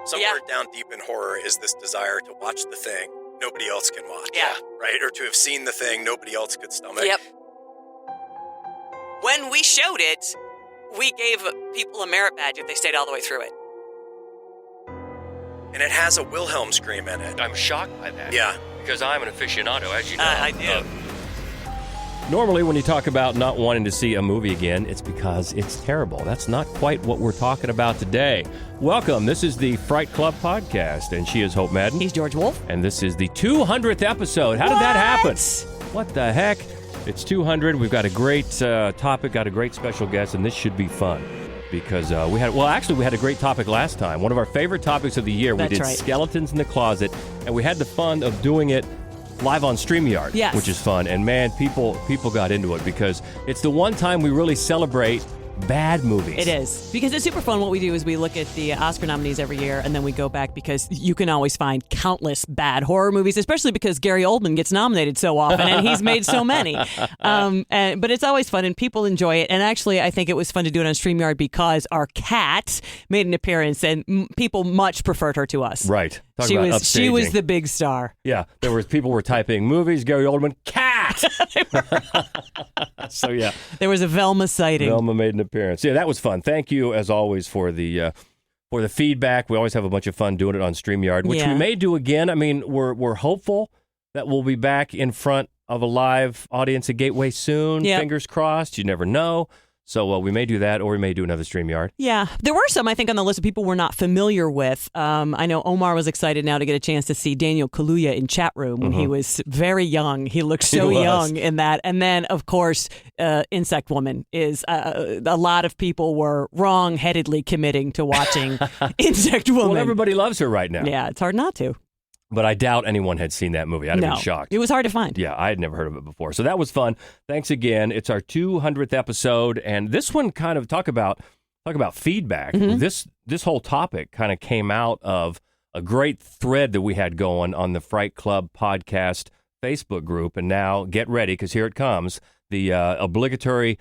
Somewhere down deep in horror is this desire to watch the thing nobody else can watch. Yeah. Right? Or to have seen the thing nobody else could stomach. Yep. When we showed it, we gave people a merit badge if they stayed all the way through it. And it has a Wilhelm scream in it. I'm shocked by that. Yeah. Because I'm an aficionado, as you know. I do. Normally, when you talk about not wanting to see a movie again, it's because it's terrible. That's not quite what we're talking about today. Welcome. This is the Fright Club podcast, and she is Hope Madden. He's George Wolf. And this is the 200th episode. How did that happen? What the heck? It's 200. We've got a great topic, got a great special guest, and this should be fun. Because we had a great topic last time. One of our favorite topics of the year. That's we did right. Skeletons in the Closet, and we had the fun of doing it live on StreamYard, yes. which is fun. And man, people got into it because it's the one time we really celebrate bad movies. It is. Because it's super fun. What we do is we look at the Oscar nominees every year, and then we go back because you can always find countless bad horror movies, especially because Gary Oldman gets nominated so often, and he's made so many. But it's always fun, and people enjoy it. And actually, I think it was fun to do it on StreamYard because our cat made an appearance, and people much preferred her to us. Right. She was the big star. Yeah. People were typing movies, Gary Oldman, cat! So, yeah. There was a Velma sighting. Velma made an appearance. Yeah, that was fun. Thank you, as always, for the feedback. We always have a bunch of fun doing it on StreamYard, which we may do again. I mean, we're hopeful that we'll be back in front of a live audience at Gateway soon. Yep. Fingers crossed. You never know. So we may do that, or we may do another StreamYard. Yeah. There were some, I think, on the list of people we're not familiar with. I know Omar was excited now to get a chance to see Daniel Kaluuya in Chat Room when he was very young. He looked so young in that. And then, of course, Insect Woman is a lot of people were wrong-headedly committing to watching Insect Woman. Well, everybody loves her right now. Yeah, it's hard not to. But I doubt anyone had seen that movie. I'd have been shocked. It was hard to find. Yeah, I had never heard of it before. So that was fun. Thanks again. It's our 200th episode, and this one kind of talk about feedback. Mm-hmm. This whole topic kind of came out of a great thread that we had going on the Fright Club podcast Facebook group, and now get ready because here it comes, the obligatory.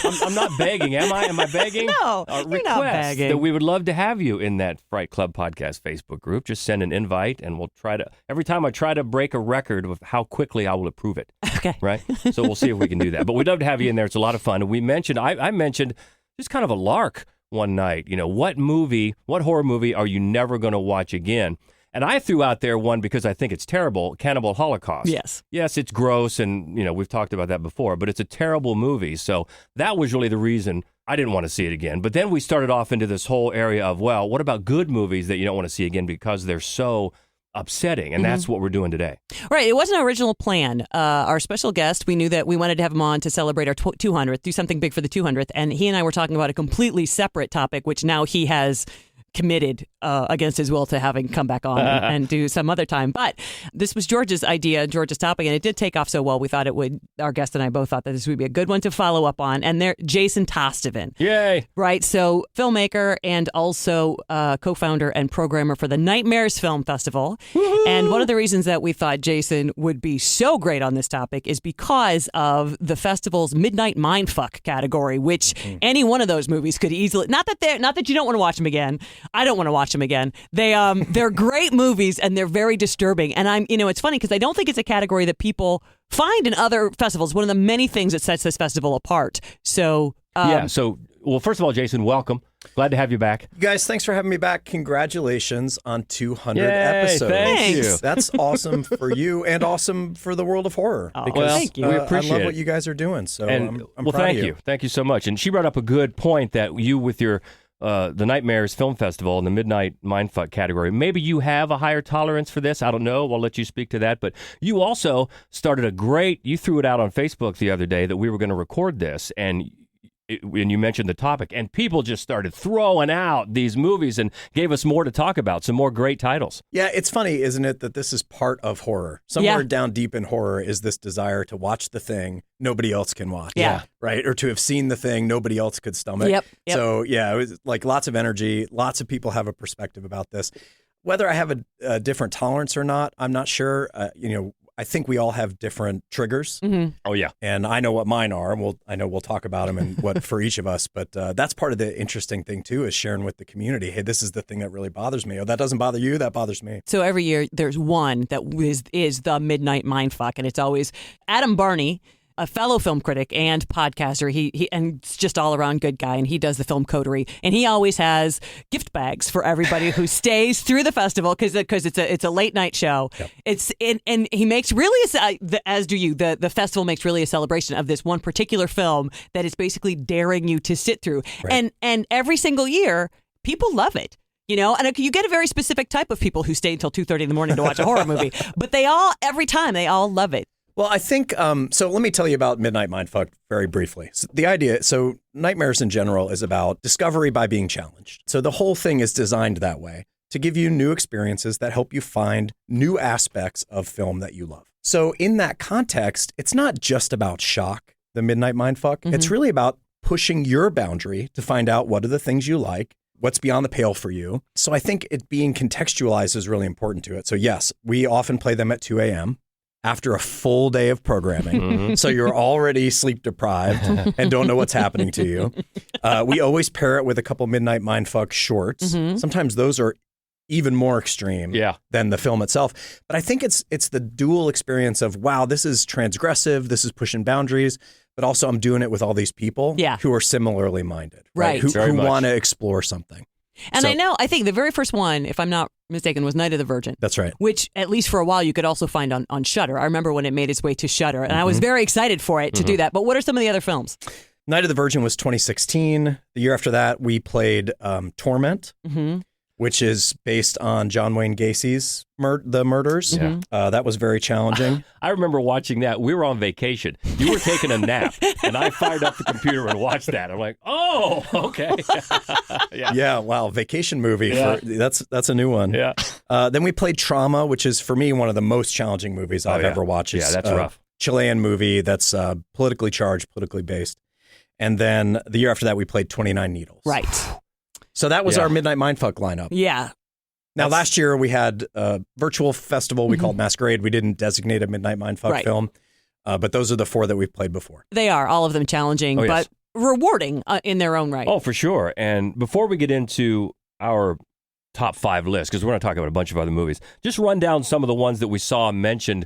I'm not begging, am I? Am I begging? No, you're not begging. That we would love to have you in that Fright Club podcast Facebook group. Just send an invite, and we'll try to. Every time I try to break a record of how quickly I will approve it. Okay. Right. So we'll see if we can do that. But we'd love to have you in there. It's a lot of fun. And we mentioned, I mentioned just kind of a lark one night. You know, what horror movie are you never going to watch again? And I threw out there one because I think it's terrible, Cannibal Holocaust. Yes. Yes, it's gross, and, we've talked about that before, but it's a terrible movie. So that was really the reason I didn't want to see it again. But then we started off into this whole area of, well, what about good movies that you don't want to see again because they're so upsetting? And that's what we're doing today. Right. It wasn't our original plan. Our special guest, we knew that we wanted to have him on to celebrate our 200th, do something big for the 200th. And he and I were talking about a completely separate topic, which now he has committed against his will to having come back on and do some other time. But this was George's idea, George's topic, and it did take off so well. We thought it would, our guest and I both thought that this would be a good one to follow up on. And there, Jason Tostovan. Yay. Right. So filmmaker and also co-founder and programmer for the Nightmares Film Festival. Woo-hoo! And one of the reasons that we thought Jason would be so great on this topic is because of the festival's Midnight Mindfuck category, which any one of those movies could easily, not that you don't want to watch them again. I don't want to watch them again. They're great movies and they're very disturbing. And it's funny because I don't think it's a category that people find in other festivals. One of the many things that sets this festival apart. So well, first of all, Jason, welcome. Glad to have you back. You guys, thanks for having me back. Congratulations on 200 Yay, episodes. Thank you. That's awesome for you and awesome for the world of horror. Oh, because, thank you. We appreciate I love it. what you guys are doing. So I'm proud thank of you. Thank you so much. And she brought up a good point that you, with your the Nightmares Film Festival in the Midnight Mindfuck category, maybe you have a higher tolerance for this. I don't know. I'll let you speak to that. But you also started you threw it out on Facebook the other day that we were going to record this, and you mentioned the topic, and people just started throwing out these movies and gave us more to talk about, some more great titles. Yeah, it's funny, isn't it, that this is part of horror. Somewhere down deep in horror is this desire to watch the thing nobody else can watch. Yeah. Right? Or to have seen the thing nobody else could stomach. Yep. So, it was like lots of energy. Lots of people have a perspective about this. Whether I have a different tolerance or not, I'm not sure. I think we all have different triggers. Oh, yeah. And I know what mine are. And I know we'll talk about them and what for each of us. But that's part of the interesting thing, too, is sharing with the community. Hey, this is the thing that really bothers me. Oh, that doesn't bother you. That bothers me. So every year there's one that is the Midnight Mindfuck. And it's always Adam Barney, a fellow film critic and podcaster. He and it's just all around good guy, and he does the film coterie, and he always has gift bags for everybody who stays through the festival because it's a late night show. Yep. And he makes really as do you the festival makes really a celebration of this one particular film that is basically daring you to sit through, right. and every single year people love it. You know, and you get a very specific type of people who stay until 2:30 in the morning to watch a horror movie, but every time they all love it. Well, I think, so let me tell you about Midnight Mindfuck very briefly. So the idea, so Nightmares in general is about discovery by being challenged. So the whole thing is designed that way to give you new experiences that help you find new aspects of film that you love. So in that context, it's not just about shock, the Midnight Mindfuck. Mm-hmm. It's really about pushing your boundary to find out what are the things you like, what's beyond the pale for you. So I think it being contextualized is really important to it. So yes, we often play them at 2 a.m. after a full day of programming. So you're already sleep deprived and don't know what's happening to you. We always pair it with a couple Midnight Mindfuck shorts. Sometimes those are even more extreme than the film itself. But I think it's the dual experience of, wow, this is transgressive, this is pushing boundaries, but also I'm doing it with all these people who are similarly minded, right? Who want to explore something. And I think the very first one, if I'm not mistaken, was Night of the Virgin. That's right. Which, at least for a while, you could also find on Shudder. I remember when it made its way to Shudder, and I was very excited for it to do that. But what are some of the other films? Night of the Virgin was 2016. The year after that, we played Torment, which is based on John Wayne Gacy's The Murders. That was very challenging. I remember watching that. We were on vacation. You were taking a nap, and I fired up the computer and watched that. I'm like, oh, okay. Yeah, wow, vacation movie. That's a new one. Yeah. Then we played Trauma, which is, for me, one of the most challenging movies I've ever watched. Yeah, that's rough. Chilean movie that's politically charged, politically based. And then the year after that, we played 29 Needles. Right. So that was our Midnight Mindfuck lineup. Yeah. Now, last year we had a virtual festival we called Masquerade. We didn't designate a Midnight Mindfuck film, but those are the 4 that we've played before. They are, all of them challenging, but rewarding in their own right. Oh, for sure. And before we get into our top 5 list, because we're going to talk about a bunch of other movies, just run down some of the ones that we saw mentioned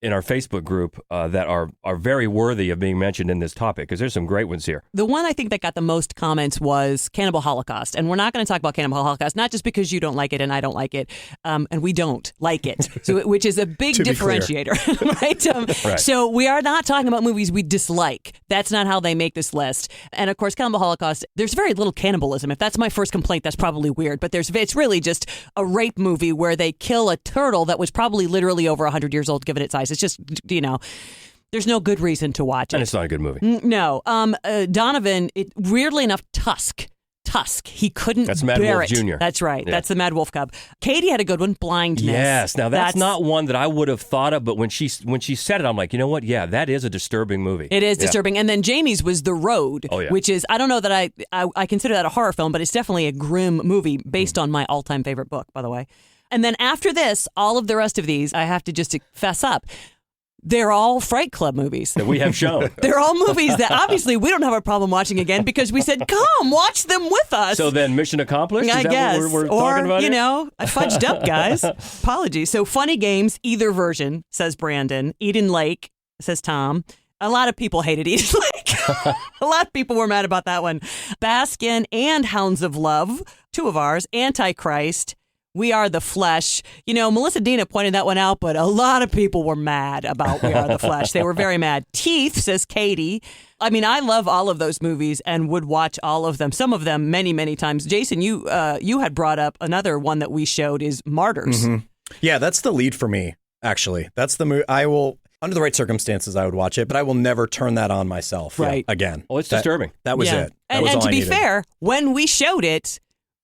in our Facebook group that are very worthy of being mentioned in this topic, because there's some great ones here. The one I think that got the most comments was Cannibal Holocaust. And we're not going to talk about Cannibal Holocaust, not just because you don't like it and I don't like it, and we don't like it, which is a big differentiator, right? Right? So we are not talking about movies we dislike. That's not how they make this list. And of course, Cannibal Holocaust, there's very little cannibalism. If that's my first complaint, that's probably weird. But it's really just a rape movie where they kill a turtle that was probably literally over 100 years old, given its size. It's just, there's no good reason to watch it. And it's not a good movie. No. Donovan, weirdly enough, Tusk. He couldn't That's Mad bear Wolf it. Jr. That's right. Yeah. That's the Mad Wolf Cub. Katie had a good one, Blindness. Yes. Now, that's not one that I would have thought of, but when she said it, I'm like, you know what? Yeah, that is a disturbing movie. It is disturbing. And then Jamie's was The Road, which is, I don't know that I consider that a horror film, but it's definitely a grim movie based on my all-time favorite book, by the way. And then after this, all of the rest of these, I have to just fess up, they're all Fright Club movies. That we have shown. They're all movies that obviously we don't have a problem watching again because we said, come, watch them with us. So then mission accomplished? I guess. What we're talking about here? I fudged up, guys. Apologies. So Funny Games, either version, says Brandon. Eden Lake, says Tom. A lot of people hated Eden Lake. A lot of people were mad about that one. Baskin and Hounds of Love, 2 of ours. Antichrist. We Are the Flesh. Melissa Dina pointed that one out, but a lot of people were mad about We Are the Flesh. They were very mad. Teeth, says Katie. I mean, I love all of those movies and would watch all of them, some of them many, many times. Jason, you had brought up another one that we showed is Martyrs. Yeah, that's the lead for me, actually. That's the movie. I will, under the right circumstances, I would watch it, but I will never turn that on myself again. Oh, it's disturbing. That was it. That was and all to I be needed. fair, when we showed it,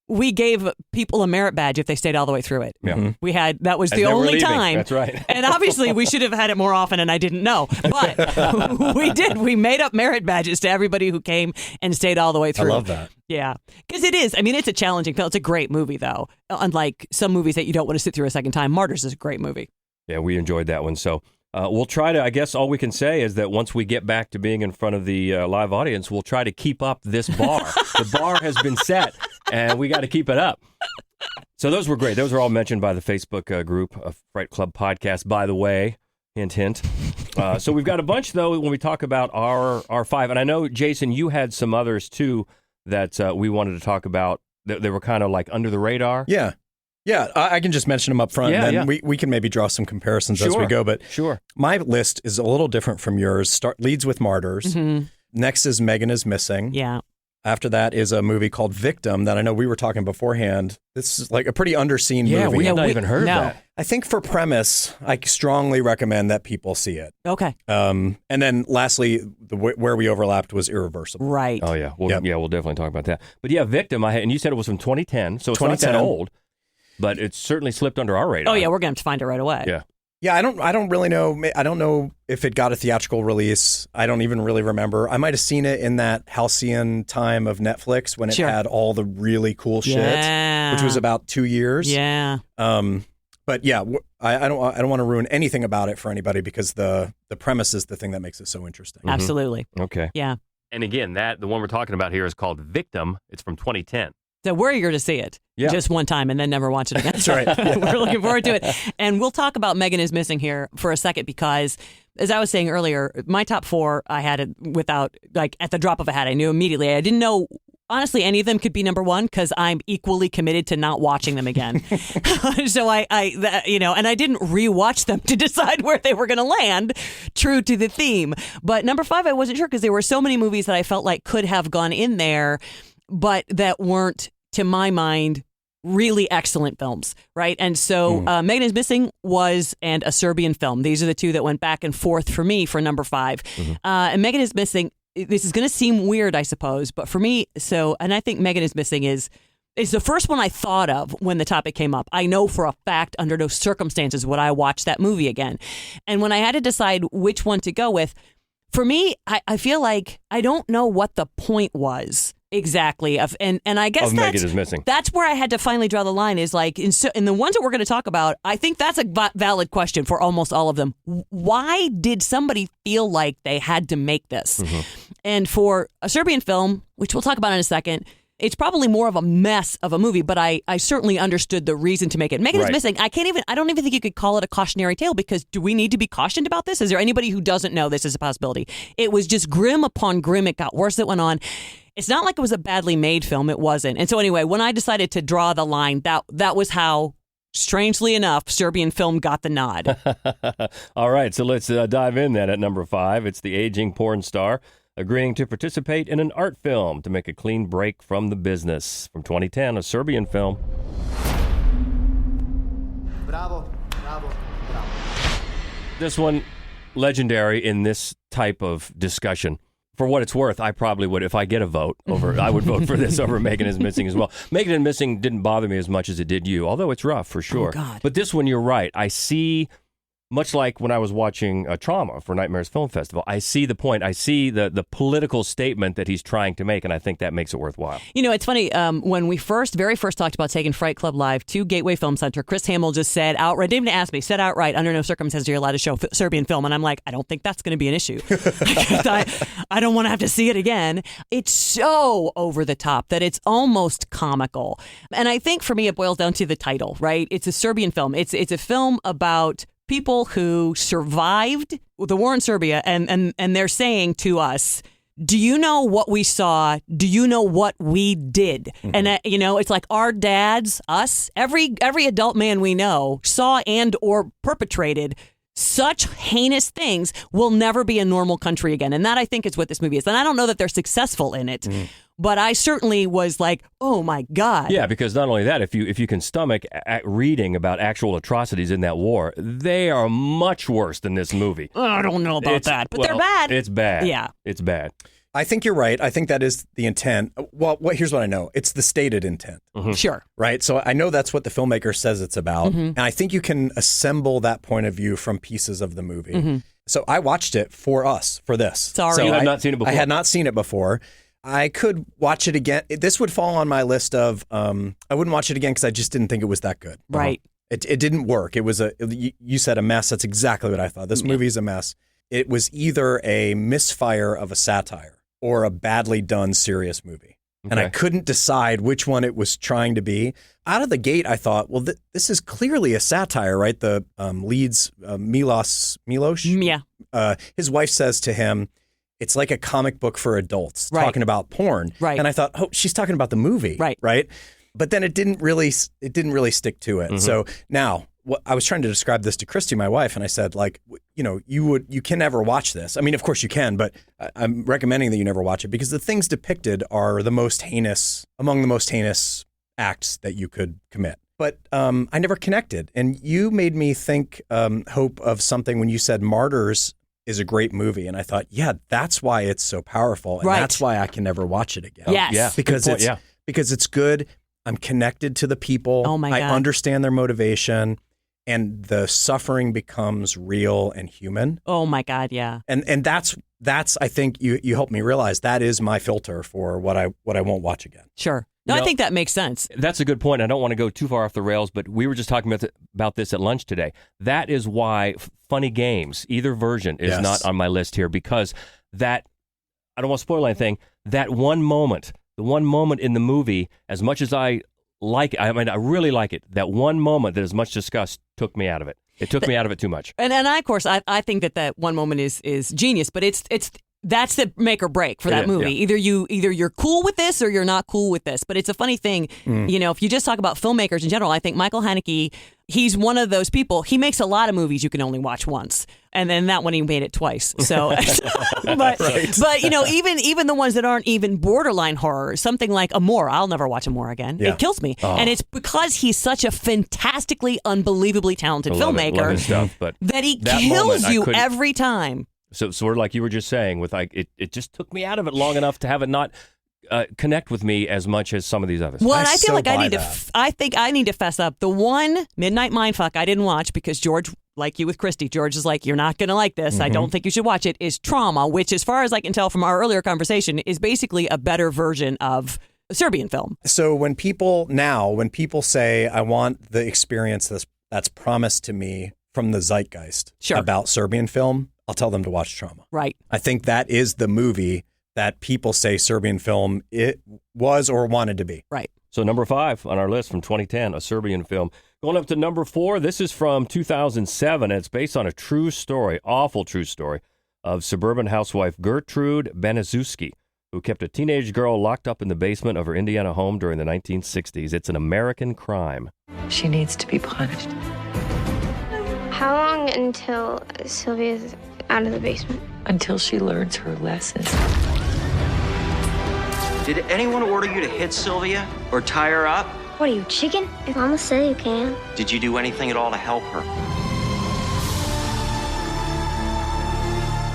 we gave people a merit badge if they stayed all the way through it. Yeah. That was the only time. That's right. And obviously we should have had it more often and I didn't know. But we did. We made up merit badges to everybody who came and stayed all the way through. I love that. Yeah. Because it is. I mean, it's a challenging film. It's a great movie, though. Unlike some movies that you don't want to sit through a second time. Martyrs is a great movie. Yeah, we enjoyed that one. So We'll try to, I guess all we can say is that once we get back to being in front of the live audience, we'll try to keep up this bar. The bar has been set, and we got to keep it up. So those were great. Those were all mentioned by the Facebook group of Fright Club Podcast, by the way. Hint, hint. So we've got a bunch, though, when we talk about our 5. And I know, Jason, you had some others, too, that we wanted to talk about. They were kind of like under the radar. Yeah. Yeah, I can just mention them up front, and then we can maybe draw some comparisons as we go. But my list is a little different from yours. Leads with Martyrs. Mm-hmm. Next is Megan is Missing. Yeah. After that is a movie called Victim that I know we were talking beforehand. This is like a pretty underseen movie. Yeah, we have not even heard of that. I think for premise, I strongly recommend that people see it. Okay. And then lastly, where we overlapped was Irreversible. Right. Oh, yeah. We'll definitely talk about that. But yeah, Victim, and you said it was from 2010, so it's not that old. But it's certainly slipped under our radar. Oh, yeah, we're going to have to find it right away. Yeah. Yeah, I don't really know. I don't know if it got a theatrical release. I don't even really remember. I might have seen it in that halcyon time of Netflix when it had all the really cool shit, which was about 2 years. Yeah. But yeah, I don't want to ruin anything about it for anybody because the premise is the thing that makes it so interesting. Mm-hmm. Absolutely. Okay. Yeah. And again, the one we're talking about here is called Victim. It's from 2010. So we're eager to see it just one time and then never watch it again. That's right. Yeah. We're looking forward to it. And we'll talk about Megan is Missing here for a second because, as I was saying earlier, my top 4, I had it without, like, at the drop of a hat. I knew immediately. I didn't know, honestly, any of them could be number 1 because I'm equally committed to not watching them again. So and I didn't rewatch them to decide where they were going to land, true to the theme. But number 5, I wasn't sure because there were so many movies that I felt like could have gone in there, but that weren't, to my mind, really excellent films, right? And so Megan is Missing and a Serbian film. These are the two that went back and forth for me for number 5. Mm-hmm. And Megan is Missing, this is going to seem weird, I suppose, but for me, and I think Megan is Missing is the first one I thought of when the topic came up. I know for a fact, under no circumstances would I watch that movie again. And when I had to decide which one to go with, for me, I feel like I don't know what the point was. Exactly. And I guess Megan is Missing. That's where I had to finally draw the line is like, in the ones that we're going to talk about, I think that's a valid question for almost all of them. Why did somebody feel like they had to make this? Mm-hmm. And for a Serbian film, which we'll talk about in a second, it's probably more of a mess of a movie, but I certainly understood the reason to make it. Megan is Missing. I don't even think you could call it a cautionary tale because do we need to be cautioned about this? Is there anybody who doesn't know this is a possibility? It was just grim upon grim. It got worse as it went on. It's not like it was a badly made film. It wasn't. And so anyway, when I decided to draw the line, that was how, strangely enough, Serbian film got the nod. All right, so let's dive in then at number 5. It's the aging porn star agreeing to participate in an art film to make a clean break from the business. From 2010, a Serbian film. Bravo, bravo, bravo. This one, legendary in this type of discussion. For what it's worth, I probably would, if I get a vote I would vote for this over Megan is Missing as well. Megan is Missing didn't bother me as much as it did you, although it's rough for sure. Oh, God. But this one, you're right. I see, much like when I was watching Trauma for Nightmares Film Festival, I see the point. I see the political statement that he's trying to make, and I think that makes it worthwhile. You know, it's funny. When we very first talked about taking Fright Club Live to Gateway Film Center, Chris Hamill just said outright, didn't even ask me, said outright, under no circumstances are you allowed to show Serbian film. And I'm like, I don't think that's going to be an issue. I don't want to have to see it again. It's so over the top that it's almost comical. And I think for me, it boils down to the title, right? It's a Serbian film. It's a film about people who survived the war in Serbia, and they're saying to us, do you know what we saw? Do you know what we did? Mm-hmm. And, it's like our dads, us, every adult man we know saw and or perpetrated such heinous things. Will never be a normal country again. And that, I think, is what this movie is. And I don't know that they're successful in it. Mm. But I certainly was like, oh, my God. Yeah, because not only that, if you can stomach reading about actual atrocities in that war, they are much worse than this movie. I don't know about that, but they're bad. It's bad. Yeah. It's bad. I think you're right. I think that is the intent. Well, here's what I know. It's the stated intent. Mm-hmm. Sure. Right? So I know that's what the filmmaker says it's about. Mm-hmm. And I think you can assemble that point of view from pieces of the movie. Mm-hmm. So I watched it for this. Sorry. So you had not seen it before. I had not seen it before. I could watch it again. This would fall on my list of, I wouldn't watch it again because I just didn't think it was that good. Right. It didn't work. It was you said a mess. That's exactly what I thought. This movie's a mess. It was either a misfire of a satire or a badly done serious movie. Okay. And I couldn't decide which one it was trying to be. Out of the gate, I thought, well, this is clearly a satire, right? The lead's Milos, his wife says to him, it's like a comic book for adults talking about porn. Right. And I thought, oh, she's talking about the movie. Right. But then it didn't really stick to it. Mm-hmm. So now I was trying to describe this to Christy, my wife, and I said, like, you can never watch this. I mean, of course you can, but I'm recommending that you never watch it because the things depicted are among the most heinous acts that you could commit. But I never connected. And you made me think, Hope, of something when you said Martyrs is a great movie. And I thought, yeah, that's why it's so powerful. And that's why I can never watch it again. Yes. Yeah. Because it's good. I'm connected to the people. Oh my God. I understand their motivation. And the suffering becomes real and human. Oh my God, yeah. And that's I think you helped me realize that is my filter for what I won't watch again. Sure. No, I think that makes sense. That's a good point. I don't want to go too far off the rails, but we were just talking about this at lunch today. That is why Funny Games, either version, is not on my list here because that, I don't want to spoil anything, the one moment in the movie, as much as I like it, I really like it, that one moment that is much discussed took me out of it. It took me out of it too much. And of course, I think that one moment is genius, but that's the make or break for that movie. Yeah. Either you're cool with this or you're not cool with this. But it's a funny thing, if you just talk about filmmakers in general, I think Michael Haneke, he's one of those people. He makes a lot of movies you can only watch once, and then that one he made it twice. So, but even the ones that aren't even borderline horror, something like Amor, I'll never watch Amor again. Yeah. It kills me, and it's because he's such a fantastically, unbelievably talented filmmaker love his stuff, but that he kills you every time. So sort of like you were just saying, with it just took me out of it long enough to have it not connect with me as much as some of these others. Well, I feel like I think I need to fess up. The one Midnight Mindfuck I didn't watch because George, like you with Christy, George is like, you're not going to like this. I don't think you should watch it. Is Trauma, which, as far as I can tell from our earlier conversation, is basically a better version of a Serbian film. So when people say, I want the experience that's promised to me from the zeitgeist about Serbian film, I'll tell them to watch Trauma. Right. I think that is the movie that people say Serbian film it was or wanted to be. Right. So number 5 on our list from 2010, a Serbian film. Going up to number 4, this is from 2007. And it's based on a true story, awful true story, of suburban housewife Gertrude Beniszewski, who kept a teenage girl locked up in the basement of her Indiana home during the 1960s. It's an American crime. She needs to be punished. How long until Sylvia's out of the basement? Until she learns her lessons. Did anyone order you to hit Sylvia or tie her up? What are you, chicken? If Mama said you can. Did you do anything at all to help her?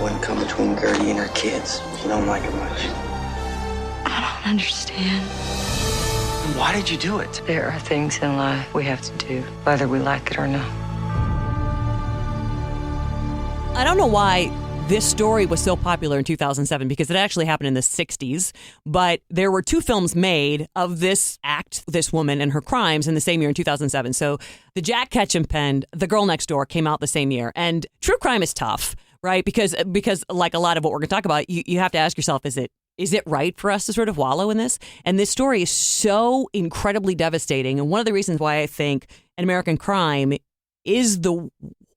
Wouldn't come between Gertie and her kids. She don't like it much. I don't understand. Why did you do it? There are things in life we have to do, whether we like it or not. I don't know why this story was so popular in 2007 because it actually happened in the 60s, but there were 2 films made of this woman and her crimes in the same year in 2007. So the Jack Ketchum pen, The Girl Next Door came out the same year. And true crime is tough, right? Because like a lot of what we're going to talk about, you have to ask yourself, is it right for us to sort of wallow in this? And this story is so incredibly devastating. And one of the reasons why I think An American Crime is the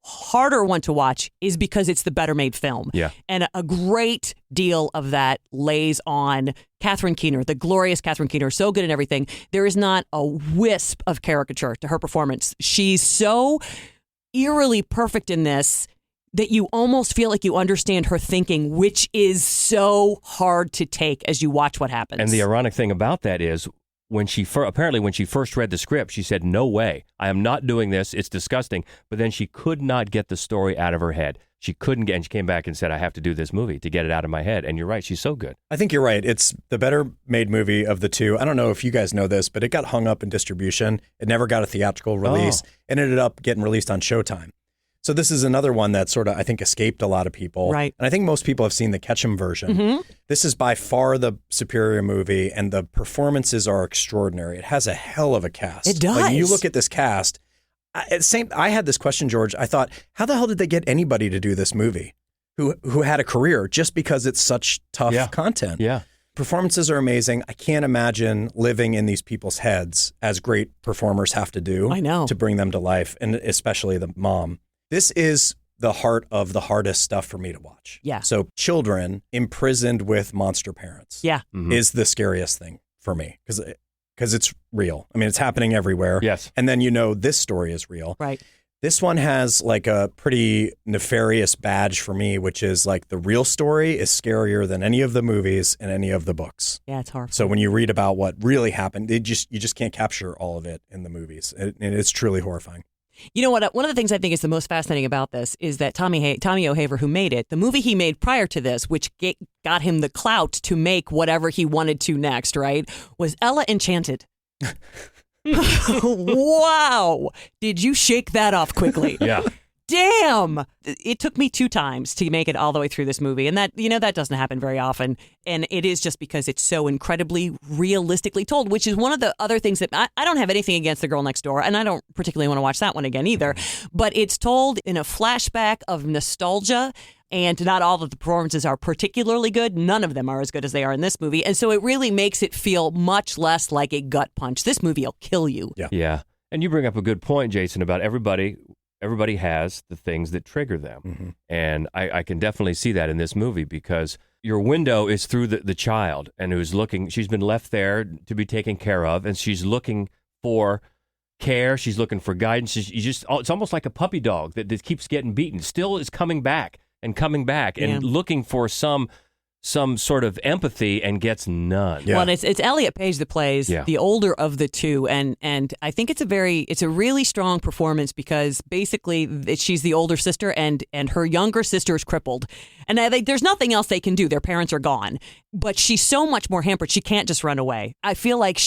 harder one to watch is because it's the better made film. Yeah. And a great deal of that lays on Catherine Keener, the glorious Catherine Keener, so good in everything. There is not a wisp of caricature to her performance. She's so eerily perfect in this that you almost feel like you understand her thinking, which is so hard to take as you watch what happens. And the ironic thing about that is, when she first read the script, she said, "No way, I am not doing this. It's disgusting." But then she could not get the story out of her head. She couldn't get, and she came back and said, "I have to do this movie to get it out of my head." And you're right, she's so good. I think you're right. It's the better made movie of the 2. I don't know if you guys know this, but it got hung up in distribution. It never got a theatrical release and ended up getting released on Showtime. So this is another one that sort of, I think, escaped a lot of people. Right. And I think most people have seen the Ketchum version. Mm-hmm. This is by far the superior movie, and the performances are extraordinary. It has a hell of a cast. It does. Like, you look at this cast, I had this question, George. I thought, how the hell did they get anybody to do this movie who had a career just because it's such tough content? Yeah. Performances are amazing. I can't imagine living in these people's heads as great performers have to do. I know. To bring them to life, and especially the mom. This is the heart of the hardest stuff for me to watch. Yeah. So children imprisoned with monster parents is the scariest thing for me because it's real. I mean, it's happening everywhere. Yes. And then, this story is real. Right. This one has like a pretty nefarious badge for me, which is like the real story is scarier than any of the movies and any of the books. Yeah, it's horrible. So when you read about what really happened, you just can't capture all of it in the movies. And it's truly horrifying. You know what? One of the things I think is the most fascinating about this is that Tommy O'Haver, who made it, the movie he made prior to this, which got him the clout to make whatever he wanted to next, right, was Ella Enchanted. Wow. Did you shake that off quickly? Yeah. Damn. It took me 2 times to make it all the way through this movie. And that doesn't happen very often. And it is just because it's so incredibly realistically told, which is one of the other things that I don't have anything against The Girl Next Door. And I don't particularly want to watch that one again either. But it's told in a flashback of nostalgia. And not all of the performances are particularly good. None of them are as good as they are in this movie. And so it really makes it feel much less like a gut punch. This movie will kill you. Yeah. And you bring up a good point, Jason, about everybody has the things that trigger them. Mm-hmm. And I can definitely see that in this movie because your window is through the child and she's been left there to be taken care of, and she's looking for care. She's looking for guidance. It's almost like a puppy dog that keeps getting beaten, still is coming back and looking for some sort of empathy and gets none. Yeah. Well, it's Elliot Page that plays the older of the two, and I think it's a really strong performance because basically she's the older sister and her younger sister is crippled, and there's nothing else they can do. Their parents are gone, but she's so much more hampered. She can't just run away. I feel like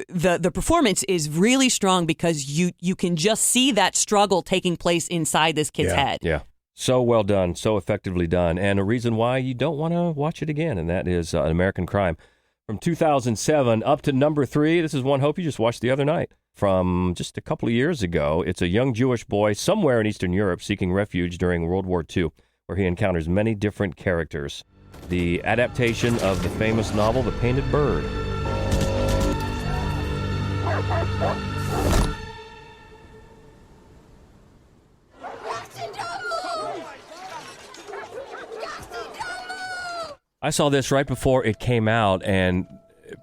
the performance is really strong because you can just see that struggle taking place inside this kid's head. Yeah. So well done, so effectively done, and a reason why you don't want to watch it again, and that is An American Crime. From 2007 up to number 3, this is one Hope you just watched the other night. From just a couple of years ago, it's a young Jewish boy somewhere in Eastern Europe seeking refuge during World War II, where he encounters many different characters. The adaptation of the famous novel The Painted Bird. I saw this right before it came out, and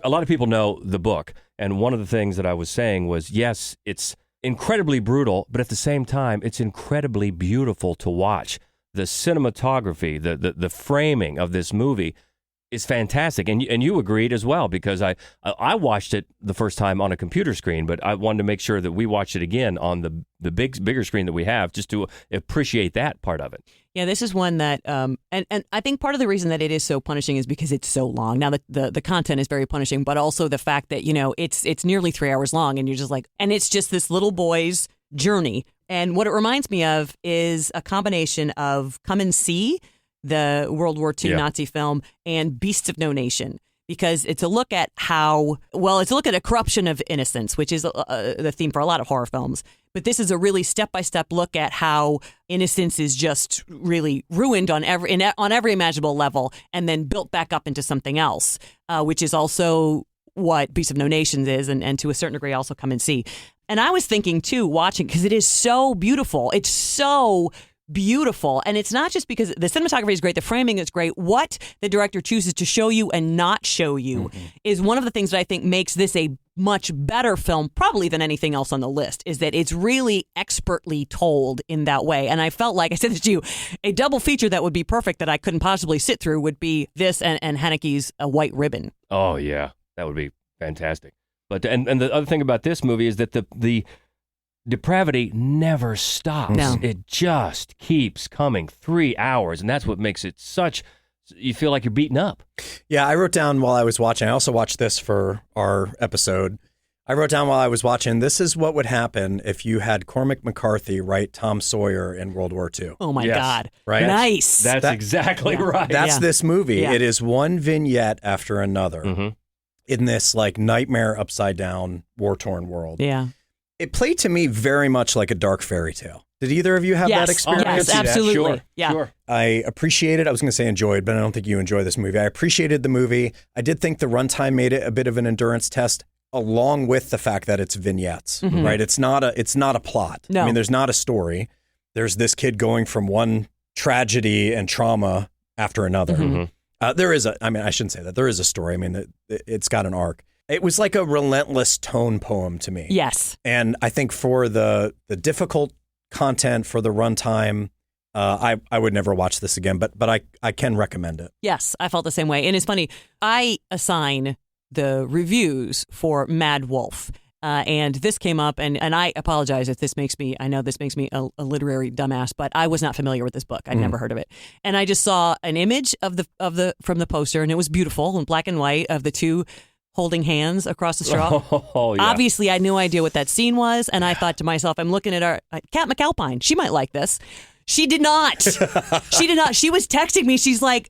a lot of people know the book. And one of the things that I was saying was, yes, it's incredibly brutal, but at the same time, it's incredibly beautiful to watch. The cinematography, the framing of this movie is fantastic. And you agreed as well, because I watched it the first time on a computer screen, but I wanted to make sure that we watched it again on the bigger screen that we have, just to appreciate that part of it. Yeah, this is one that, and I think part of the reason that it is so punishing is because it's so long. Now, the content is very punishing, but also the fact that, it's nearly 3 hours long, and you're just like, and it's just this little boy's journey. And what it reminds me of is a combination of Come and See, the World War II Nazi film, and Beasts of No Nation. Because it's a look at a corruption of innocence, which is the theme for a lot of horror films. But this is a really step-by-step look at how innocence is just really ruined on every imaginable level and then built back up into something else, which is also what Beasts of No Nation is, and to a certain degree also Come and See. And I was thinking, too, watching, because it is so beautiful. It's so beautiful. And it's not just because the cinematography is great, the framing is great. What the director chooses to show you and not show you is one of the things that I think makes this a much better film, probably than anything else on the list, is that it's really expertly told in that way. And I felt like, I said this to you, a double feature that would be perfect that I couldn't possibly sit through would be this and Haneke's White Ribbon. Oh, yeah. That would be fantastic. But and the other thing about this movie is that the depravity never stops. No. It just keeps coming. 3 hours, and that's what makes it such. You feel like you're beaten up. Yeah, I wrote down while I was watching. I also watched this for our episode. I wrote down while I was watching, this is what would happen if you had Cormac McCarthy write Tom Sawyer in World War II. Oh, my God. Right? Nice. That's exactly right. That's this movie. Yeah. It is one vignette after another in this like nightmare upside down war-torn world. Yeah. It played to me very much like a dark fairy tale. Did either of you have that experience? Yes, absolutely. Sure. Yeah. Sure. I appreciated, I was going to say enjoyed, but I don't think you enjoy this movie. I appreciated the movie. I did think the runtime made it a bit of an endurance test, along with the fact that it's vignettes, right? It's not a plot. No. I mean, there's not a story. There's this kid going from one tragedy and trauma after another. There is I shouldn't say that. There is a story. I mean, it's got an arc. It was like a relentless tone poem to me. Yes. And I think for the difficult content, for the runtime, I would never watch this again, but I can recommend it. Yes, I felt the same way. And it's funny, I assign the reviews for Mad Wolf. And this came up, and I apologize if this makes me, I know this makes me a literary dumbass, but I was not familiar with this book. I'd never heard of it. And I just saw an image from the poster, and it was beautiful in black and white of the two holding hands across the straw. Oh, yeah. Obviously, I had no idea what that scene was, and I thought to myself, I'm looking at our Kat McAlpine. She might like this. She did not. She did not. She was texting me. She's like,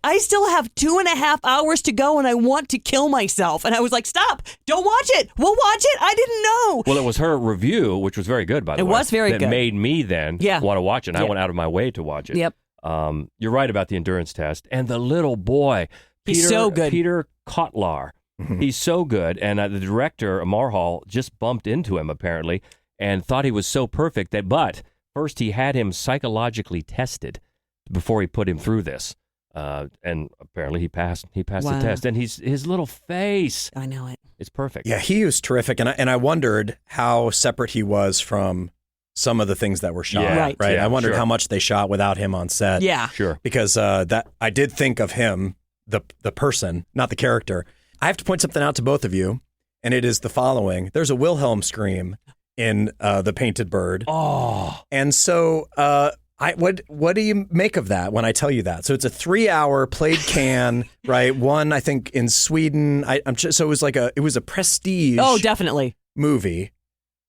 I still have 2.5 hours to go, and I want to kill myself. And I was like, stop! Don't watch it. We'll watch it. I didn't know. Well, it was her review, which was very good, by the way. It was very good. That made me then want to watch it. And I went out of my way to watch it. Yep. You're right about the endurance test. And the little boy, he's so good. Peter Kotlar. He's so good. And the director, Marhal, just bumped into him, apparently, and thought he was so perfect but first he had him psychologically tested before he put him through this. And apparently he passed the test. And his little face. I know it. It's perfect. Yeah, he was terrific. And I wondered how separate he was from some of the things that were shot. Yeah, right. Yeah, I wondered sure. how much they shot without him on set. Yeah. Sure. Because that I did think of him, the person, not the character. I have to point something out to both of you, and it is the following. There's a Wilhelm scream in The Painted Bird. Oh. And so what do you make of that when I tell you that? So it's a 3-hour played can, right? One, I think, in Sweden. So it was it was a prestige definitely movie.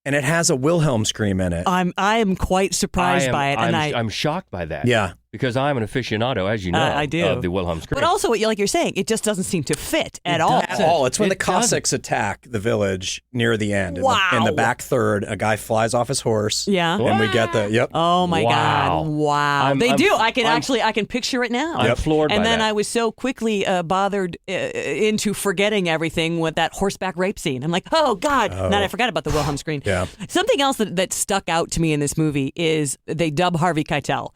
And it has a Wilhelm scream in it. I am quite surprised by it, and I'm shocked by that. Yeah, because I'm an aficionado, as you know, I do. of the Wilhelm scream. But also, like you're saying, it just doesn't seem to fit at all. At all. It's when the Cossacks attack the village near the end. Wow. In the back third, a guy flies off his horse. Yeah. And we get the Oh my God! Wow. They do. I can picture it now. I'm floored by And then that. I was so quickly bothered into forgetting everything with that horseback rape scene. I'm like, oh God! And then I forgot about the Wilhelm scream. Yeah. Something else that stuck out to me in this movie is they dub Harvey Keitel.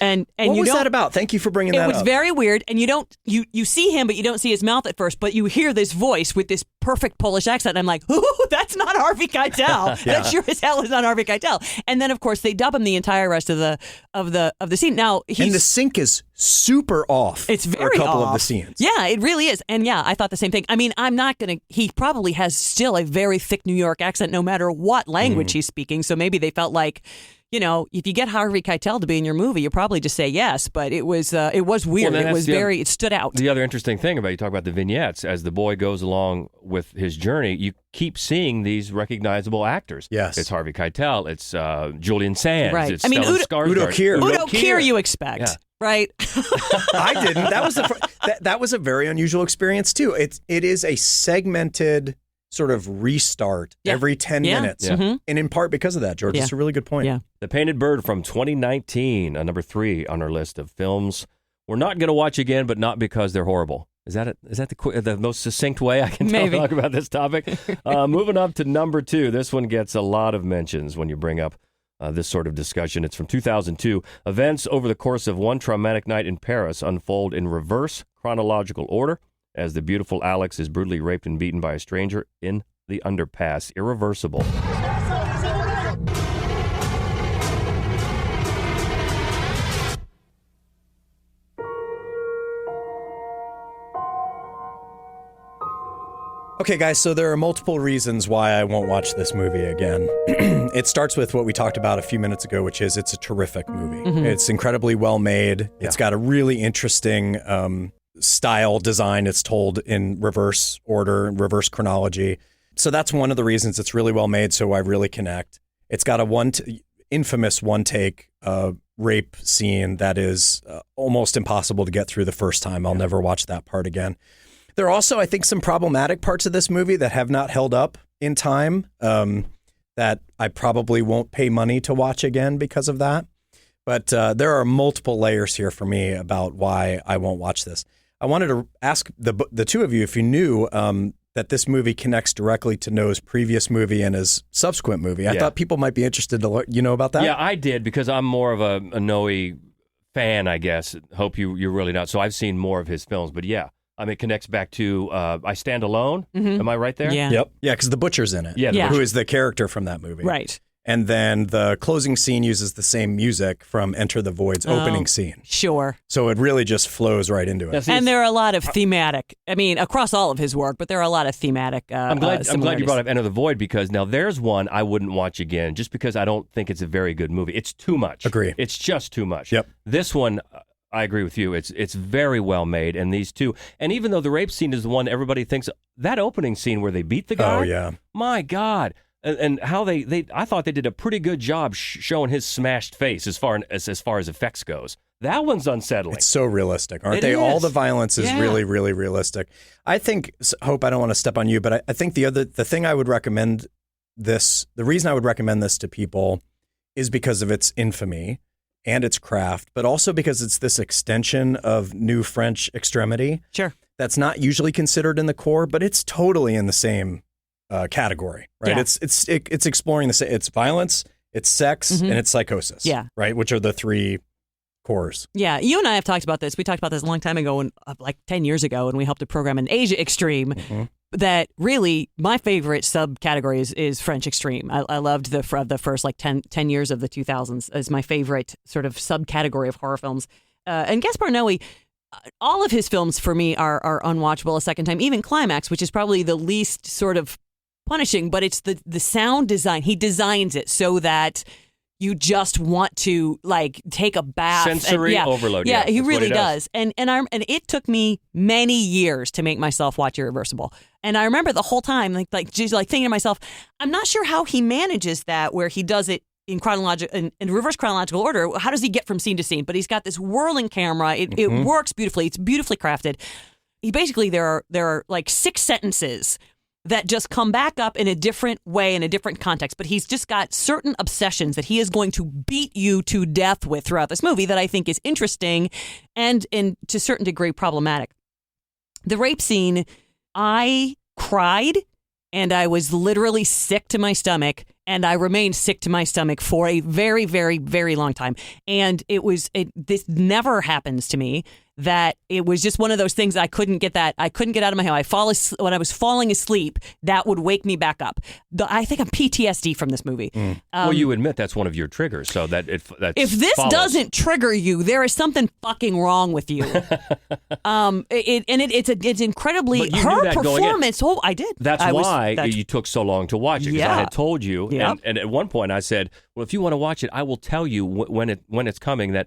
And what was that about? Thank you for bringing that up. It was very weird, and you see him, but you don't see his mouth at first. But you hear this voice with this perfect Polish accent. And I'm like, ooh, that's not Harvey Keitel. That sure as hell is not Harvey Keitel. And then of course they dub him the entire rest of the scene. Now and the sync is super off. It's very for a couple off. of the scenes. Yeah, it really is. And yeah, I thought the same thing. I mean, I'm not gonna. He probably has still a very thick New York accent, no matter what language he's speaking. So maybe they felt like, if you get Harvey Keitel to be in your movie, you probably just say yes. But it was weird. Well, it stood out. The other interesting thing about you talk about the vignettes, as the boy goes along with his journey, you keep seeing these recognizable actors. Yes, it's Harvey Keitel, it's Julian Sands, right? It's I mean, Stellan Udo Skarsgård. Udo Kier, you expect. Yeah. Right? I didn't. That was that was a very unusual experience too. It is a segmented sort of restart every 10 minutes. Yeah. And in part because of that, George. It's a really good point. Yeah. The Painted Bird from 2019, number 3 on our list of films we're not going to watch again, but not because they're horrible. Is that the most succinct way I can talk about this topic? Moving up to number 2. This one gets a lot of mentions when you bring up this sort of discussion. It's from 2002. Events over the course of one traumatic night in Paris unfold in reverse chronological order as the beautiful Alex is brutally raped and beaten by a stranger in the underpass. Irreversible. Okay, guys, so there are multiple reasons why I won't watch this movie again. It starts with what we talked about a few minutes ago, which is it's a terrific movie. Mm-hmm. It's incredibly well made. Yeah. It's got a really interesting style design. It's told in reverse order, reverse chronology. So that's one of the reasons it's really well made, so I really connect. It's got a infamous one-take rape scene that is almost impossible to get through the first time. I'll never watch that part again. There are also, I think, some problematic parts of this movie that have not held up in time that I probably won't pay money to watch again because of that. But there are multiple layers here for me about why I won't watch this. I wanted to ask the two of you if you knew that this movie connects directly to Noah's previous movie and his subsequent movie. I thought people might be interested to you know about that? Yeah, I did because I'm more of a Noe fan, I guess. Hope you're really not. So I've seen more of his films, but yeah. I mean, it connects back to I Stand Alone. Mm-hmm. Am I right there? Yeah. Yep. Yeah, because the butcher's in it. Yeah. Who is the character from that movie. Right. And then the closing scene uses the same music from Enter the Void's opening scene. Sure. So it really just flows right into it. And there are a lot of thematic, I mean, across all of his work, but there are a lot of thematic I'm glad you brought up Enter the Void because now there's one I wouldn't watch again just because I don't think it's a very good movie. It's too much. Agree. It's just too much. Yep. This one, I agree with you. It's very well made, and these two, and even though the rape scene is the one everybody thinks, that opening scene where they beat the guy. Oh yeah. My God. And how they I thought they did a pretty good job showing his smashed face as far as effects goes. That one's unsettling. It's so realistic, aren't It they? is. All the violence is really, really realistic. I think, Hope, I don't want to step on you, but I think the thing I would recommend the reason I would recommend this to people is because of its infamy and its craft, but also because it's this extension of New French extremity. Sure. That's not usually considered in the core, but it's totally in the same category, right? Yeah. It's exploring it's violence, it's sex, and it's psychosis. Yeah. Right, which are the three cores. Yeah, you and I have talked about this. We talked about this a long time ago, like 10 years ago, and we helped a program in Asia Extreme. Mm-hmm. That really, my favorite subcategory is French Extreme. I loved the first like 10 years of the 2000s as my favorite sort of subcategory of horror films. And Gaspar Noé, all of his films for me are unwatchable a second time. Even Climax, which is probably the least sort of punishing, but it's the sound design. He designs it so that you just want to like take a bath. Sensory overload. Yeah, he really does. And it took me many years to make myself watch Irreversible. And I remember the whole time just thinking to myself, I'm not sure how he manages that where he does it in reverse chronological order. How does he get from scene to scene? But he's got this whirling camera. It works beautifully. It's beautifully crafted. He basically there are like 6 sentences that just come back up in a different way, in a different context. But he's just got certain obsessions that he is going to beat you to death with throughout this movie that I think is interesting and to a certain degree problematic. The rape scene, I cried and I was literally sick to my stomach, and I remained sick to my stomach for a very, very, very long time. And this never happens to me. That it was just one of those things I couldn't get out of my head. When I was falling asleep, that would wake me back up. I think I'm PTSD from this movie. Well, you admit that's one of your triggers, so that if this doesn't trigger you, there is something fucking wrong with you. It's incredibly But you her knew that going in. performance. Oh, I did. That's why you took so long to watch it, because I had told you, and at one point I said, "Well, if you want to watch it, I will tell you when it's coming."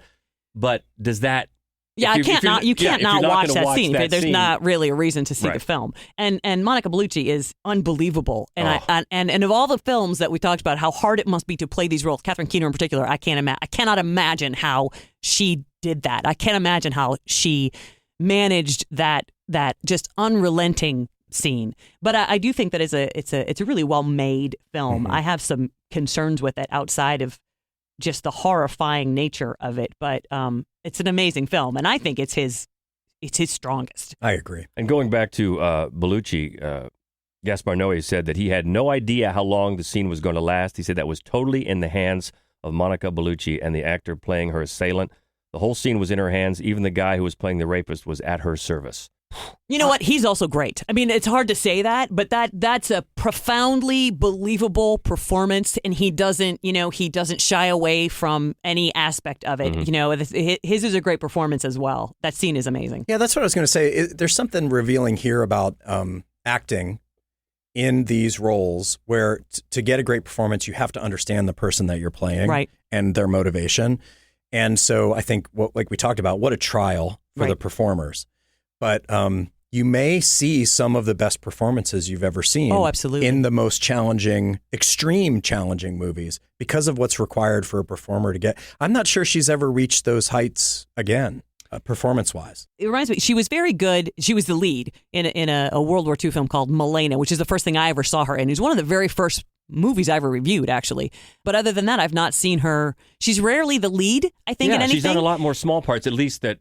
But does that? Yeah, you can't not watch that scene. There's not really a reason to see Right. the film. And Monica Bellucci is unbelievable. And Oh. and of all the films that we talked about, how hard it must be to play these roles, Catherine Keener in particular, I cannot imagine how she did that. I can't imagine how she managed that just unrelenting scene. But I do think that it's a really well made film. I have some concerns with it outside of just the horrifying nature of it, but it's an amazing film, and I think it's his strongest. I agree. And going back to Bellucci, Gaspar Noé said that he had no idea how long the scene was going to last. He said that was totally in the hands of Monica Bellucci and the actor playing her assailant. The whole scene was in her hands. Even the guy who was playing the rapist was at her service. You know what? He's also great. I mean, it's hard to say that, but that's a profoundly believable performance, and he doesn't shy away from any aspect of it. Mm-hmm. His is a great performance as well. That scene is amazing. Yeah, that's what I was going to say. There's something revealing here about acting in these roles where to get a great performance, you have to understand the person that you're playing, right, and their motivation. And so I think, like we talked about, what a trial for the performers. But you may see some of the best performances you've ever seen. Oh, absolutely. In the most challenging, extreme challenging movies because of what's required for a performer to get. I'm not sure she's ever reached those heights again. performance-wise. It reminds me, she was very good. She was the lead in a World War II film called Milena, which is the first thing I ever saw her in. It was one of the very first movies I ever reviewed, actually. But other than that, I've not seen her. She's rarely the lead, I think, in anything. She's done a lot more small parts, at least that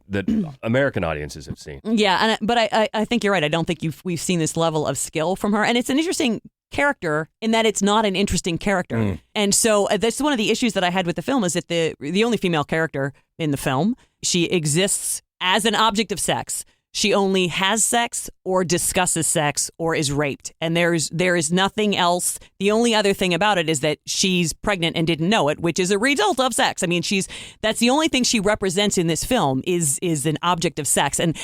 American audiences have seen. Yeah, but I think you're right. I don't think we've seen this level of skill from her. And it's an interesting character in that it's not an interesting character. And so that's one of the issues that I had with the film is that the only female character in the film, she exists as an object of sex. She only has sex or discusses sex or is raped. And there is nothing else. The only other thing about it is that she's pregnant and didn't know it, which is a result of sex. I mean, that's the only thing she represents in this film is an object of sex. And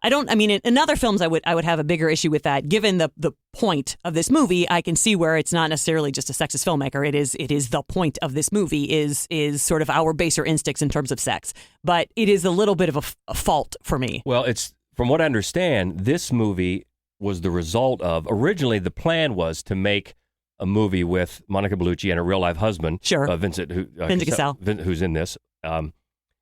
in other films, I would have a bigger issue with that. Given the point of this movie, I can see where it's not necessarily just a sexist filmmaker. It is the point of this movie is sort of our baser instincts in terms of sex. But it is a little bit of a fault for me. Well, from what I understand, this movie was the result of, originally the plan was to make a movie with Monica Bellucci and her real life husband, Vincent Cassel, who's in this. And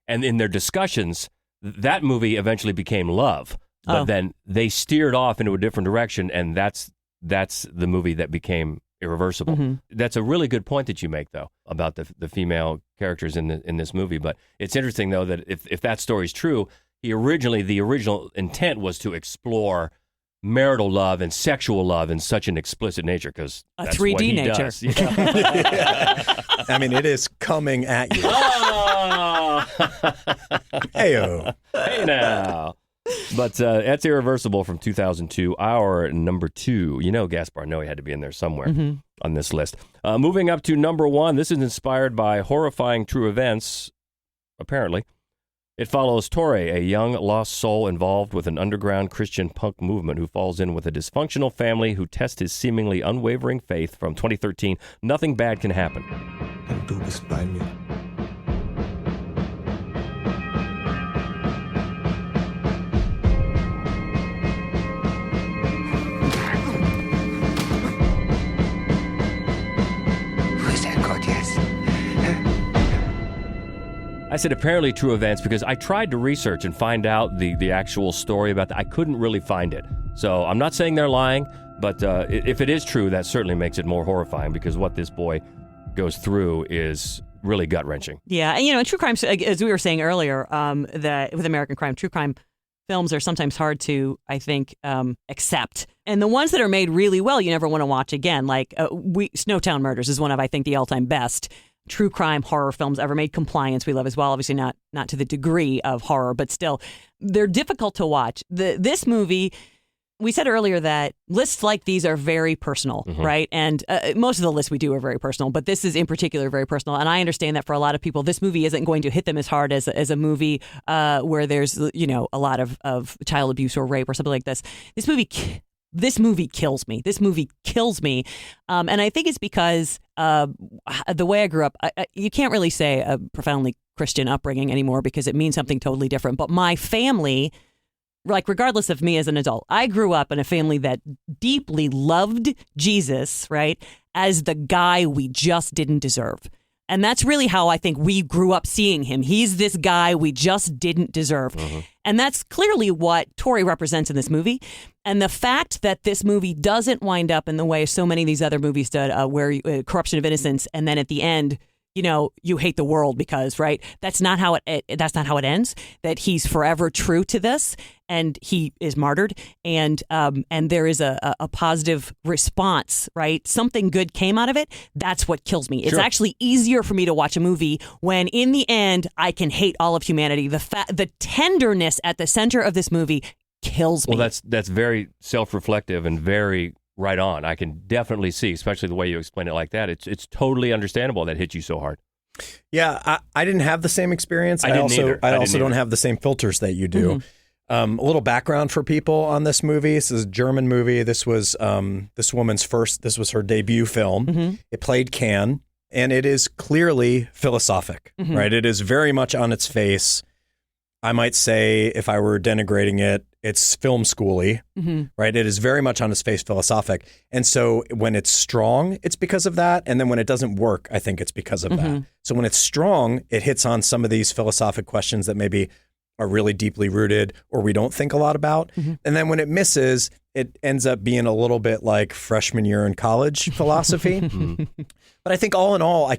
in their discussions, that movie eventually became Love, but then they steered off into a different direction, and that's the movie that became Irreversible. Mm-hmm. That's a really good point that you make, though, about the female characters in this movie. But it's interesting, though, that if that story's true, the original intent was to explore marital love and sexual love in such an explicit nature, because that's 3D what he nature. Does. Yeah. I mean, it is coming at you. Hey-o. Hey now. But that's Irreversible from 2002, our number 2. You know, Gaspar Noé had to be in there somewhere on this list. Moving up to number 1, this is inspired by horrifying true events, apparently. It follows Torre, a young lost soul involved with an underground Christian punk movement who falls in with a dysfunctional family who test his seemingly unwavering faith. From 2013, Nothing Bad Can Happen. Und du bist bei mir. I said apparently true events because I tried to research and find out the actual story about that. I couldn't really find it. So I'm not saying they're lying, but if it is true, that certainly makes it more horrifying, because what this boy goes through is really gut-wrenching. Yeah, and true crime, as we were saying earlier, that with American crime, true crime films are sometimes hard to, I think, accept. And the ones that are made really well, you never want to watch again. Like Snowtown Murders is one of, I think, the all-time best true crime horror films ever made. Compliance we love as well. Obviously not to the degree of horror, but still, they're difficult to watch. This movie, we said earlier that lists like these are very personal, right? And most of the lists we do are very personal, but this is in particular very personal. And I understand that for a lot of people, this movie isn't going to hit them as hard as a movie where there's, a lot of child abuse or rape or something like this. This movie kills me. This movie kills me. And I think it's because the way I grew up, you can't really say a profoundly Christian upbringing anymore because it means something totally different. But my family, like regardless of me as an adult, I grew up in a family that deeply loved Jesus, right, as the guy we just didn't deserve. And that's really how I think we grew up seeing him. He's this guy we just didn't deserve. And that's clearly what Torre represents in this movie. And the fact that this movie doesn't wind up in the way so many of these other movies did, where corruption of innocence, and then at the end, you hate the world because, right? That's not how it ends. That he's forever true to this, and he is martyred, and there is a positive response, right? Something good came out of it. That's what kills me. It's actually easier for me to watch a movie when, in the end, I can hate all of humanity. The tenderness at the center of this movie kills me. Well, that's very self-reflective and very right on. I can definitely see, especially the way you explain it like that. It's totally understandable that hit you so hard. Yeah, I didn't have the same experience. I also don't have the same filters that you do. A little background for people on this movie. This is a German movie. This was this woman's this was her debut film. It played Cannes, and it is clearly philosophic, right? It is very much on its face. I might say, if I were denigrating it, it's film schooly, right? It is very much on its face philosophic. And so when it's strong, it's because of that. And then when it doesn't work, I think it's because of that. So when it's strong, it hits on some of these philosophic questions that maybe are really deeply rooted or we don't think a lot about. And then when it misses, it ends up being a little bit like freshman year in college philosophy. But I think all in all,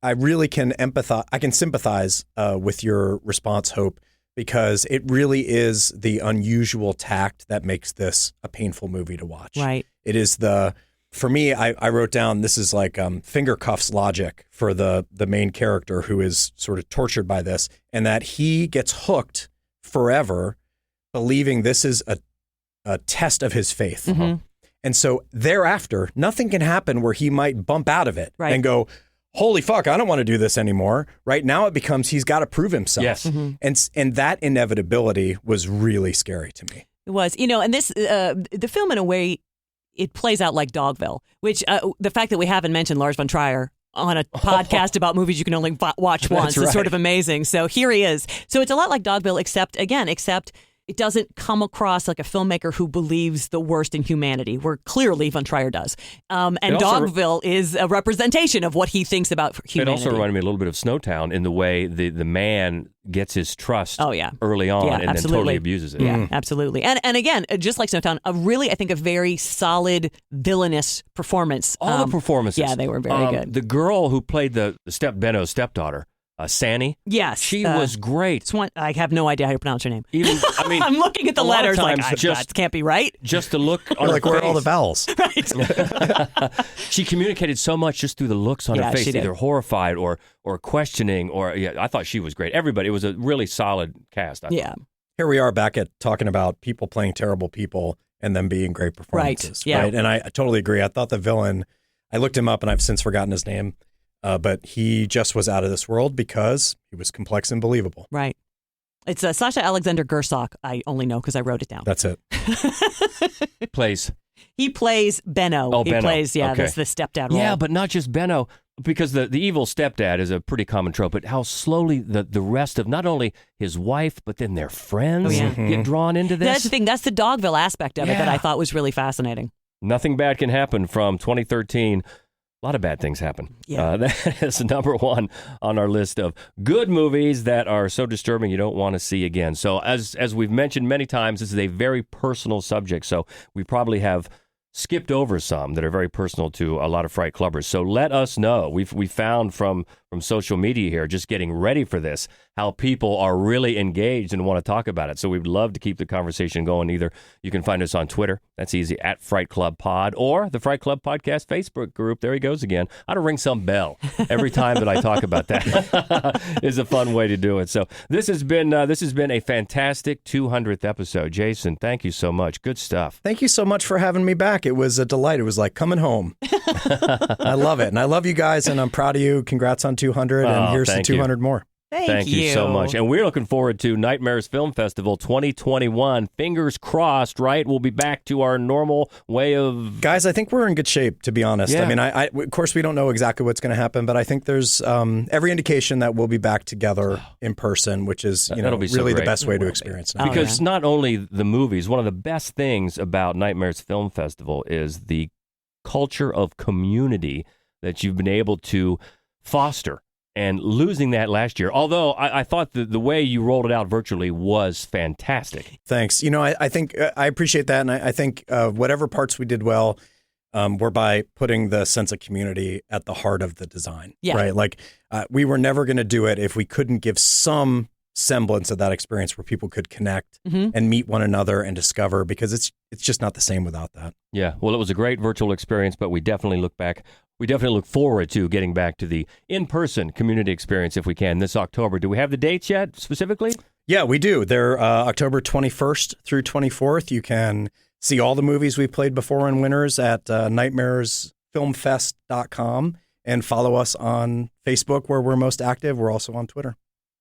I really can empathize. I can sympathize with your response, Hope, because it really is the unusual tact that makes this a painful movie to watch. Right. It is for me, I wrote down, this is like finger cuffs logic for the main character who is sort of tortured by this, and that he gets hooked forever believing this is a test of his faith. And so thereafter, nothing can happen where he might bump out of it and go, holy fuck, I don't want to do this anymore. Right now it becomes he's got to prove himself. Yes. And that inevitability was really scary to me. It was, and this, the film in a way, it plays out like Dogville, which the fact that we haven't mentioned Lars von Trier on a podcast about movies you can only watch once is sort of amazing. So here he is. So it's a lot like Dogville, except it doesn't come across like a filmmaker who believes the worst in humanity, where clearly von Trier does. And Dogville is a representation of what he thinks about humanity. It also reminded me a little bit of Snowtown in the way the man gets his trust early on and then totally abuses it. Yeah, absolutely. And again, just like Snowtown, I think a very solid villainous performance. All the performances. Yeah, they were very good. The girl who played Benno's stepdaughter, Sani. Yes. She was great. I have no idea how to pronounce her name. I'm looking at the letters like, that can't be right. Just to look on like, where are all the vowels? Right. She communicated so much just through the looks on her face, either horrified or questioning, I thought she was great. Everybody, it was a really solid cast. Yeah. Here we are back at talking about people playing terrible people and them being great performances. Right. And I totally agree. I thought the villain, I looked him up and I've since forgotten his name. But he just was out of this world because he was complex and believable. Right. It's Sasha Alexander Gersak. I only know because I wrote it down. That's it. He plays Benno. Oh, he Benno. plays, the stepdad role. Yeah, but not just Benno, because the evil stepdad is a pretty common trope, but how slowly the rest of not only his wife, but then their friends get drawn into this. That's the thing. That's the Dogville aspect of it that I thought was really fascinating. Nothing bad can happen from 2013. A lot of bad things happen. Yeah. That is number one on our list of good movies that are so disturbing you don't want to see again. So as we've mentioned many times, this is a very personal subject. So we probably have skipped over some that are very personal to a lot of Fright Clubbers. So let us know. We found from social media here, just getting ready for this, how people are really engaged and want to talk about it. So we'd love to keep the conversation going. Either you can find us on Twitter. That's easy, at Fright Club Pod, or the Fright Club Podcast Facebook group. There he goes again. I ought to ring some bell every time that I talk about that. Is a fun way to do it. So this has been a fantastic 200th episode. Jason, thank you so much. Good stuff. Thank you so much for having me back. It was a delight. It was like coming home. I love it. And I love you guys, and I'm proud of you. Congrats on 200, and here's to 200 more. Thank you so much. And we're looking forward to Nightmares Film Festival 2021. Fingers crossed, right? We'll be back to our normal way of... Guys, I think we're in good shape, to be honest. Yeah. I mean, of course, we don't know exactly what's going to happen, but I think there's every indication that we'll be back together in person, which is really the best way to experience it. Because not only the movies, one of the best things about Nightmares Film Festival is the culture of community that you've been able to foster. And losing that last year, although I thought the way you rolled it out virtually was fantastic. Thanks. I think I appreciate that. And I think whatever parts we did well were by putting the sense of community at the heart of the design. Yeah. Right. Like we were never going to do it if we couldn't give some semblance of that experience where people could connect and meet one another and discover, because it's just not the same without that. Yeah. Well, it was a great virtual experience, but we definitely look forward to getting back to the in-person community experience if we can this October. Do we have the dates yet specifically? Yeah, we do. They're October 21st through 24th. You can see all the movies we've played before and winners at nightmaresfilmfest.com, and follow us on Facebook where we're most active. We're also on Twitter.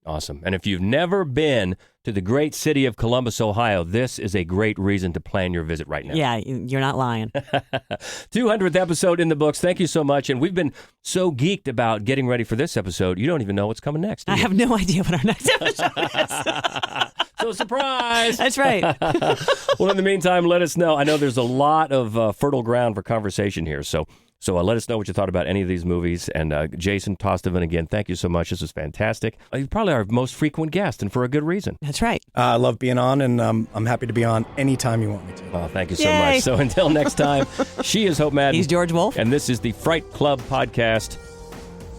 Awesome. And if you've never been to the great city of Columbus, Ohio, this is a great reason to plan your visit right now. Yeah, you're not lying. 200th episode in the books. Thank you so much. And we've been so geeked about getting ready for this episode, you don't even know what's coming next. I have no idea what our next episode is. So surprise. That's right. Well, in the meantime, let us know. I know there's a lot of fertile ground for conversation here. So So let us know what you thought about any of these movies. And Jason Tostovan, again, thank you so much. This was fantastic. You're probably our most frequent guest, and for a good reason. That's right. I love being on, and I'm happy to be on anytime you want me to. Oh, thank you so much. So until next time, she is Hope Madden. He's George Wolf. And this is the Fright Club Podcast.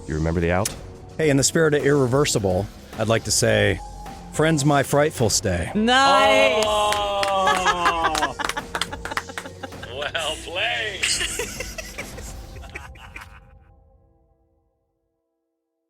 You remember the out? Hey, in the spirit of Irreversible, I'd like to say, friends, my frightful stay. Nice.